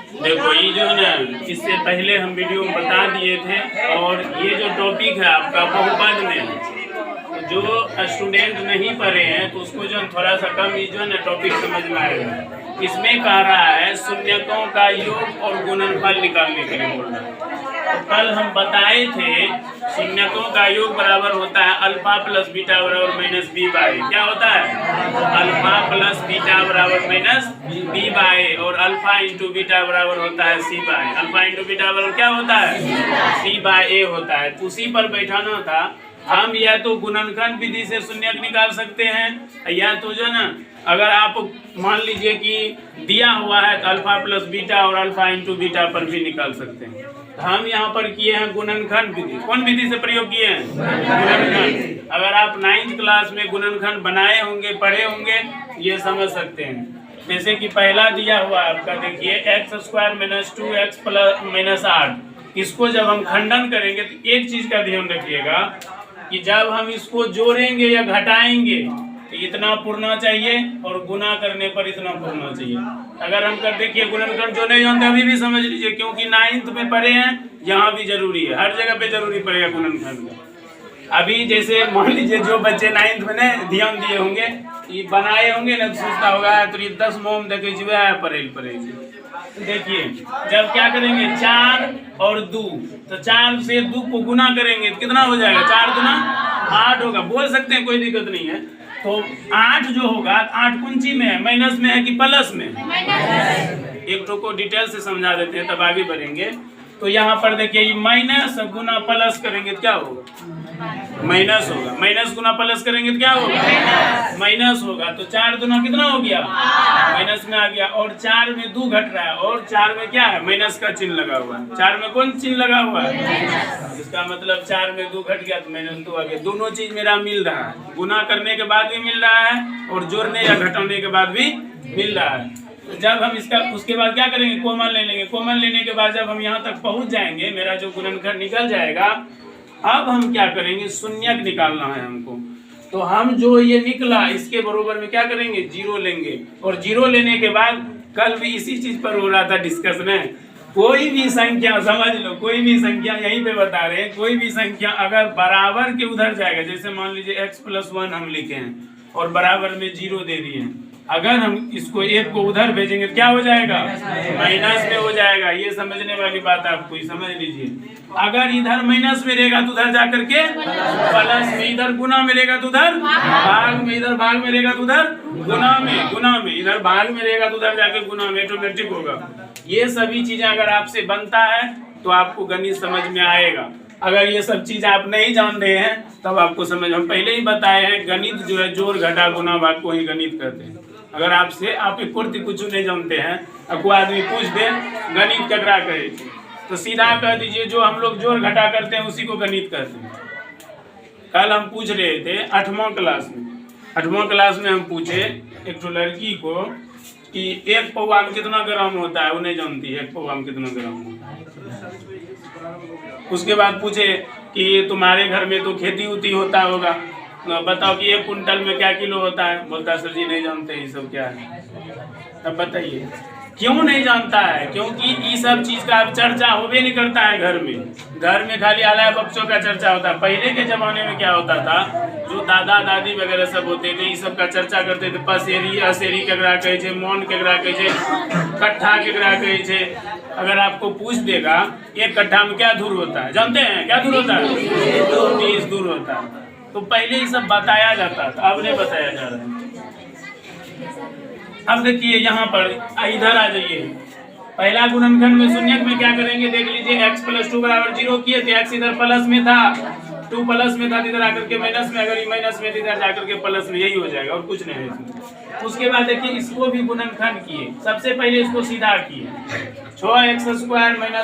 देखो ये जो है ना, इससे पहले हम वीडियो में बता दिए थे, और ये जो टॉपिक है आपका बहुपद में, जो स्टूडेंट नहीं पढ़े हैं तो उसको जो थोड़ा सा कम जो है ना टॉपिक समझ में आएगा। इसमें कह रहा है शून्यकों का योग और गुणनफल निकालने के लिए बोल रहा है। तो कल हम बताए थे शून्यकों का योग बराबर होता है अल्फा प्लस बीटा बराबर माइनस बी बाई। क्या होता है? अल्फा प्लस बीटा बराबर माइनस बी बाई, और अल्फा इंटू बीटा बराबर होता है सी बाई। अल्फा इंटू बीटा बराबर क्या होता है? सी बाई ए होता है। उसी पर बैठाना था। हम या तो गुणनखंड विधि से शून्यक निकाल सकते हैं, या तो जो ना अगर आप मान लीजिए कि दिया हुआ है तो अल्फा प्लस बीटा और अल्फा इंटू बीटा पर भी निकाल सकते हैं। हम यहाँ पर किए हैं गुणनखंड विधि। कौन विधि से प्रयोग किए हैं? गुणनखंड। अगर आप 9th क्लास में गुणनखंड बनाए होंगे, पढ़े होंगे, ये समझ सकते हैं। जैसे कि पहला दिया हुआ आपका देखिए x square minus 2x plus minus 8। इसको जब हम खंडन करेंगे तो एक चीज का ध्यान रखिएगा कि जब हम इसको जोड़ेंगे या घटाएंगे तो इतना पुरना चाहिए, और गुना करने पर इतना पुरना चाहिए। अगर हम कर देखिए गुणनखंड जो नहीं जानते अभी भी समझ लीजिए, क्योंकि 9th में पढ़े हैं, यहाँ भी जरूरी है, हर जगह पे जरूरी पड़ेगा गुणनखंड का। अभी जैसे मान लीजिए जो बच्चे 9th में ने ध्यान दिए होंगे, ये बनाए होंगे ना, तो सोचता होगा तो 10 मोम देखे परेल देखिए जब क्या करेंगे 4 और 2, तो 4 से 2 को गुना करेंगे तो कितना हो जाएगा? 4 गुना 8 होगा। बोल सकते हैं, कोई दिक्कत नहीं है। तो 8 जो होगा, 8 कुंची में है, माइनस में है कि प्लस में? एक तो को डिटेल से समझा देते हैं तब आगे बढ़ेंगे। तो यहाँ पर देखिए माइनस गुना प्लस करेंगे तो क्या होगा? माइनस होगा। माइनस गुना प्लस करेंगे तो क्या होगा? माइनस होगा। तो 4 गुना कितना हो गया? माइनस में आ गया। और 4 में 2 घट रहा है, और 4 में क्या है? माइनस का चिन्ह लगा हुआ है। 4 में कौन चिन्ह लगा हुआ है? इसका मतलब 4 में 2 घट गया तो माइनस 2 आ गया। दोनों चीज मेरा मिल रहा है, गुना करने के बाद भी मिल रहा है और जोड़ने या घटाने के बाद भी मिल रहा है। तो जब हम इसका उसके बाद क्या करेंगे? कॉमन ले लेंगे। कॉमन लेने के बाद जब हम यहाँ तक पहुँच जाएंगे, मेरा जो गुणनखंड निकल जाएगा, अब हम क्या करेंगे? शून्यक निकालना है हमको। तो हम जो ये निकला इसके बरोबर में क्या करेंगे? 0 लेंगे। और 0 लेने के बाद कल भी इसी चीज पर हो रहा था डिस्कशन है, कोई भी संख्या समझ लो, कोई भी संख्या यहीं पे बता रहे हैं, कोई भी संख्या अगर बराबर के उधर जाएगा, जैसे मान लीजिए x + 1 हम लिखे हैं और बराबर में 0 दे दिए हैं, अगर हम इसको 1 को उधर भेजेंगे क्या हो जाएगा? माइनस में हो जाएगा। ये समझने वाली बात आपको ही समझ लीजिए। अगर इधर माइनस में रहेगा तो उधर जाकर के प्लस में, इधर गुना में रहेगा तो उधर भाग में, इधर भाग में रहेगा तो उधर गुना में, इधर भाग में रहेगा तो उधर जाके गुना में, ऑटोमेटिक होगा। ये सभी चीजें अगर आपसे बनता है तो आपको गणित समझ में आएगा। अगर ये सब चीज आप नहीं जान रहे हैं तब आपको समझ, हम पहले ही बताए हैं गणित जो है जोड़ घटा गुना भाग को ही गणित करते हैं। अगर आपसे आप पूर्ति कुछ नहीं जानते हैं, कोई आदमी पूछ दे गणित ककरा कहे तो सीधा कह दीजिए जो हम लोग जोड़ घटा करते हैं उसी को गणित कहते हैं। कल हम पूछ रहे थे 8वां क्लास में हम पूछे एक तो लड़की को कि 1 पौवा में कितना ग्राम होता है, वो नहीं जानती है 1 पौवा में कितना ग्राम होता है। उसके बाद पूछे कि तुम्हारे घर में तो खेती उती होता होगा, बताओ कि 1 कुंटल में क्या किलो होता है? बोलता सर जी नहीं जानते ये सब क्या है। तब बताइए क्यों नहीं जानता है? क्योंकि ये सब चीज का अब चर्चा होवे नहीं करता है घर में खाली आला बच्चों का चर्चा होता है। पहले के जमाने में क्या होता था, जो दादा दादी वगैरह सब होते थे ये सब का चर्चा करते थे। पसेरी असेरी केकरा कहे छे, मौन केकरा कहे छे, कट्ठा केकरा कहे छे। अगर आपको पूछ देगा 1 कट्ठा में क्या धूर होता है, जानते हैं क्या धूर होता है? 30 धूर होता है। तो पहले ये सब बताया जाता था, अब नहीं बताया जा रहा है। अब देखिए यहाँ पर इधर आ जाइए, पहला गुणनखंड में शून्यक में क्या करेंगे देख लीजिए। x + 2 = 0 किए थे, x इधर प्लस में था, 2 प्लस में था, इधर आकर के माइनस में, अगर ये माइनस में इधर जाकर के प्लस में, यही हो जाएगा और कुछ नहीं है इसमें। उसके बाद देखिए इसको भी गुणनखंड किए। सबसे पहले इसको सीधा किए, 6x²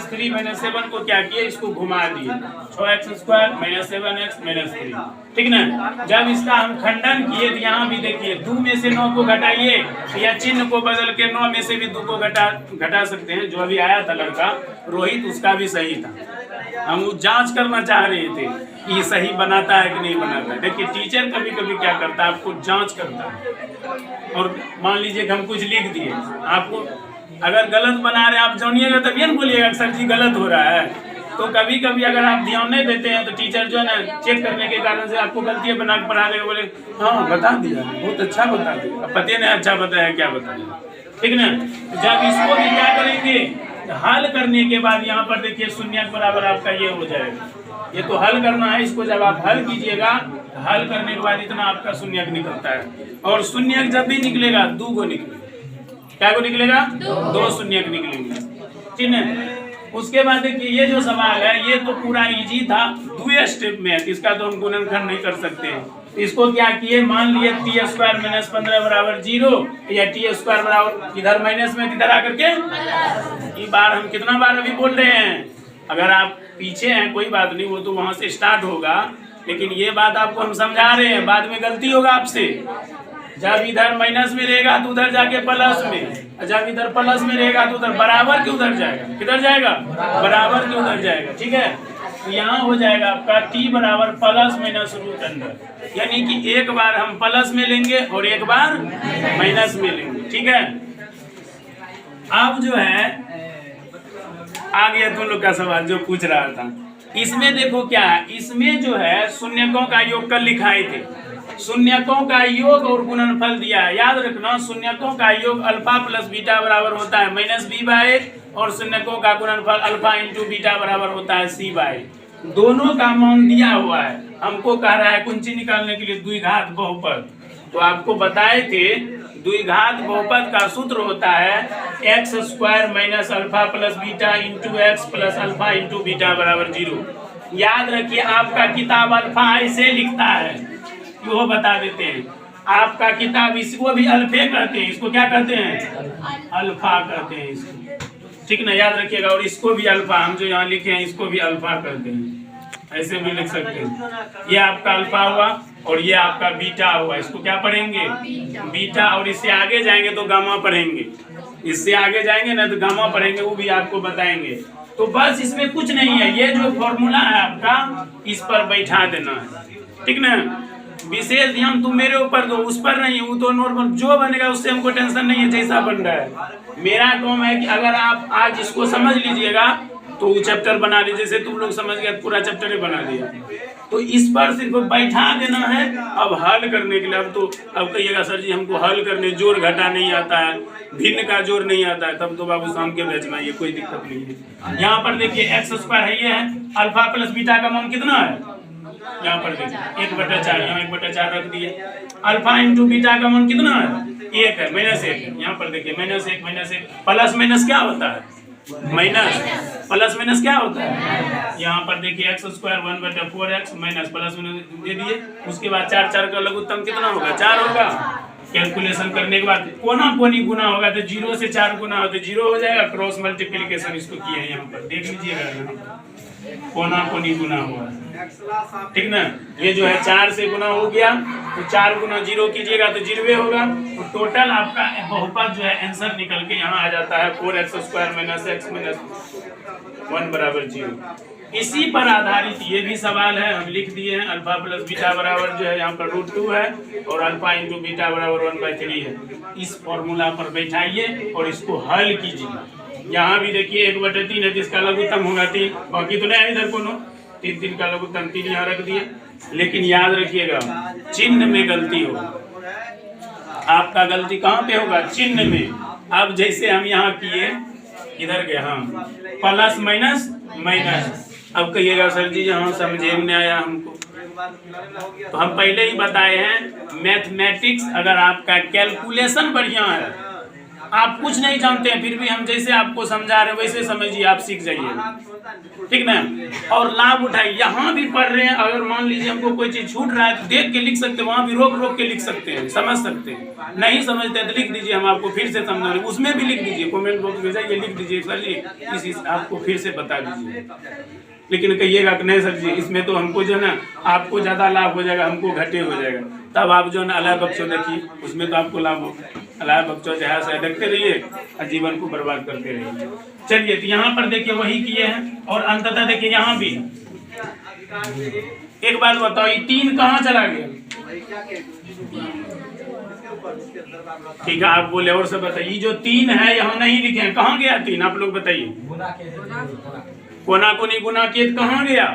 - 3 - 7 को क्या किए? इसको घुमा दिए, 6x² - 7x - 3, ठीक ना। जब इसका हम खंडन किए तो यहाँ भी देखिए 2 में से 9 को घटाइए, या चिन्ह को बदल के 9 में से भी 2 को घटा सकते हैं। जो अभी आया था लड़का रोहित, उसका भी सही था। हम जांच करना चाह रहे थे कि ये सही बनाता है कि नहीं बनाता है। देखिए टीचर कभी कभी क्या करता है, आपको जांच करता है। और मान लीजिए कि हम कुछ लिख दिए, आपको अगर गलत बना रहे आप जानिएगा तभी ना बोलिएगा सर जी गलत हो रहा है। तो कभी कभी अगर आप ध्यान नहीं देते हैं तो टीचर जो है ना चेक करने के कारण से आपको गलतियाँ बना के पढ़ा देगा, बोले हाँ बता दिया बहुत अच्छा बता दिया, अब पता नहीं अच्छा बताया क्या बताया, ठीक ना। जब इसको भी क्या करेंगे हल करने के बाद यहाँ पर देखिए शून्य के बराबर आपका ये हो जाएगा। ये तो हल करना है, इसको जब आप हल कीजिएगा हल करने के बाद इतना आपका शून्य निकलता है। और शून्य जब भी निकलेगा 2 को निकलेगा, क्या को निकलेगा 2 शून्य निकलेंगे, ठीक है। उसके बाद देखिए ये जो सवाल है ये तो पूरा इजी था, 2 स्टेप में है, इसका तो हम गुणनखंड नहीं कर सकते हैं। इसको क्या किए मान लिए t² - 15 बराबर 0 या t² बराबर इधर माइनस में इधर आकर के ये बार हम कितना बार अभी बोल रहे हैं। अगर आप पीछे हैं कोई बात नहीं, वो तो वहां से स्टार्ट होगा, लेकिन ये बात आपको हम समझा रहे हैं, बाद में गलती होगा आपसे। जब इधर माइनस में रहेगा तो उधर जाके प्लस में, जब इधर प्लस में रहेगा तो उधर बराबर के उधर जाएगा, किधर जाएगा बराबर के उधर जाएगा, ठीक है। तो यहाँ हो जाएगा आपका t बराबर +- √अंडर, यानी कि एक बार हम प्लस में लेंगे और एक बार माइनस में लेंगे, ठीक है। अब जो है आ गया तुम लोग का सवाल जो पूछ रहा था। इसमें देखो क्या है, इसमें जो है शून्यकों का योग कल लिखाए थे, शून्यकों का योग और गुणनफल दिया है। याद रखना शून्यकों का योग अल्फा प्लस बीटा बराबर होता है -b/a और शून्यकों का गुणनफल अल्फा × बीटा बराबर होता है c/a। दोनों का मान दिया हुआ है, हमको कह रहा है कुंजी निकालने के लिए द्विघात बहुपद। तो आपको बताए थे द्विघात बहुपद का सूत्र होता है x² - alpha plus beta × x plus alpha × beta बराबर 0। याद रखिए आपका किताब अल्फा ऐसे लिखता है, वो बता देते हैं। आपका किताब इसको भी अल्फे कहते हैं, इसको क्या कहते हैं अल्फा कहते हैं इसको, ठीक ना, याद रखिएगा। और इसको भी अल्फा, हम जो यहाँ लिखे हैं इसको भी अल्फा कहते हैं, ऐसे भी लिख सकते हैं। ये आपका अल्फा हुआ और ये आपका बीटा हुआ, इसको क्या पढ़ेंगे बीटा। और इससे आगे जाएंगे तो गामा पढ़ेंगे, इससे आगे जाएंगे ना तो गामा पढ़ेंगे, वो भी आपको बताएंगे। तो बस इसमें कुछ नहीं है, ये जो फॉर्मूला है आपका इस पर बैठा देना है, ठीक ना। विशेष ध्यान तुम मेरे ऊपर दो, उस पर नहीं, वो तो नॉर्मल जो बनेगा उससे हमको टेंशन नहीं है, जैसा बन रहा है। मेरा काम है कि अगर आप आज इसको समझ लीजिएगा तो वो चैप्टर बना लीजिए, जैसे तुम लोग समझ गए पूरा चैप्टर ही बना दिया। तो इस पर सिर्फ बैठा देना है। अब हल करने के लिए अब कहिएगा सर जी हमको हल करने जोड़ घटा नहीं आता है, भिन्न का जोड़ नहीं आता है, तब तो बाबू शाम के बैच में ये कोई दिक्कत नहीं है। यहाँ पर देखिए x² है, ये है अल्फा प्लस बीटा का मान कितना है, यहाँ पर देखिए 1/4, यहाँ 1/4 रख दिए। अल्फा × बीटा का मान कितना है 1 है, -1। यहाँ पर देखिए -1 प्लस माइनस क्या होता है माइनस, प्लस माइनस क्या होता है। यहाँ पर देखिए x² 1/4x minus plus minus दे दिए। उसके बाद 4 का लघुत्तम कितना होगा 4 होगा। कैलकुलेशन करने के बाद कोना कोनी गुना होगा तो 0 से 4 गुना हो तो 0 हो जाएगा। क्रॉस मल्टीप्लिकेशन इसको किए हैं, यहाँ पर देख लीजिएगा कोना कोनी गुना हुआ, ठीक ना। ये जो है 4 से गुना हो गया तो 4 गुना 0 कीजिएगा तो 0 होगा। तो टोटल आपका बहुपद जो है आंसर निकल के यहाँ आ जाता है 4x² - x - 1 बराबर 0। इसी पर आधारित ये भी सवाल है, हम लिख दिए हैं। अल्फा प्लस बीटा बराबर जो है यहाँ पर √2 है और अल्फा × बीटा बराबर 1/3 है। इस फॉर्मूला पर बैठाइए और इसको हल कीजिए। यहाँ भी देखिए 1/3 है जिसका लघुत्तम होगा 3, बाकी तो नहीं इधर कोनो 3 का लघुत्तम 3 यहाँ रख दिए। लेकिन याद रखिएगा चिन्ह में गलती होगा, आपका गलती कहाँ पे होगा चिन्ह में। अब जैसे हम यहाँ किए इधर गए हाँ प्लस माइनस माइनस, अब कहिएगा सर जी यहाँ समझे में आया हमको। तो हम पहले ही बताए हैं मैथमेटिक्स अगर आपका कैलकुलेशन बढ़िया है, आप कुछ नहीं जानते हैं फिर भी हम जैसे आपको समझा रहे हैं वैसे समझिए, आप सीख जाइए, ठीक ना। और लाभ उठाइए। यहाँ भी पढ़ रहे हैं, अगर मान लीजिए हमको कोई चीज छूट रहा है तो देख के लिख सकते हैं, वहाँ भी रोक रोक के लिख सकते हैं, समझ सकते हैं। नहीं समझते हैं तो लिख दीजिए, हम आपको फिर से समझा रहे, उसमें भी लिख दीजिए, कमेंट बॉक्स में जाइए लिख दीजिए सर जी इस आपको फिर से बता दीजिए। लेकिन कहिएगा कि नहीं सर जी इसमें तो हमको जो है ना आपको ज़्यादा लाभ हो जाएगा, हमको घटे हो जाएगा, तब आप जो है ना अलाय बख्शो देखिए, उसमें तो आपको लाभ होगा। अलाय बख्शो जहाँ से देखते रहिए और जीवन को बर्बाद करते रहिए। चलिए तो यहाँ पर देखिए वही किए हैं और अंततः देखिए यहाँ भी एक बात बताओ, ये 3 कहाँ चला गया ठीक है, आप बोले और सब बताइए। जो 3 है यहाँ नहीं लिखे हैं, कहाँ गया 3? आप लोग बताइए। कोना कोनी गुना किए कहाँ गया?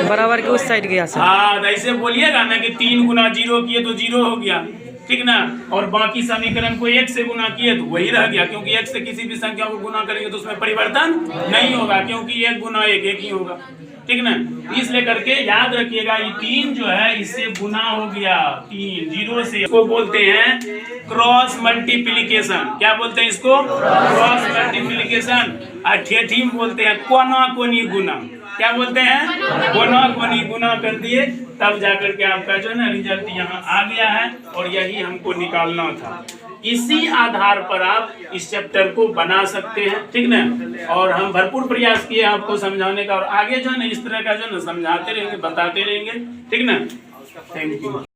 बराबर के उस साइड गया सर। हाँ, तो ऐसे बोलिएगा ना कि 3 गुना 0 किए तो 0 हो गया, ठीक ना। और बाकी समीकरण को 1 से गुना किए तो वही रह गया, क्योंकि 1 से किसी भी संख्या को गुना करेंगे तो उसमें परिवर्तन नहीं होगा, क्योंकि 1 गुना 1 1 ही होगा, ठीक ना। इसलिए करके याद रखिएगा, ये 3 जो है इससे गुना हो गया, 3 0 से। इसको बोलते हैं क्रॉस मल्टीप्लिकेशन। क्या बोलते हैं इसको? Cross multiplication. और ठेठी में बोलते हैं कोना कोनी गुना। क्या बोलते हैं? कोना कोनी गुना कर दिए, तब जाकर के आपका जो है ना रिजल्ट यहाँ आ गया है, और यही हमको निकालना था। इसी आधार पर आप इस चैप्टर को बना सकते हैं, ठीक ना। और हम भरपूर प्रयास किए आपको समझाने का, और आगे जो है ना इस तरह का जो है ना समझाते रहेंगे, बताते रहेंगे, ठीक ना। Thank you.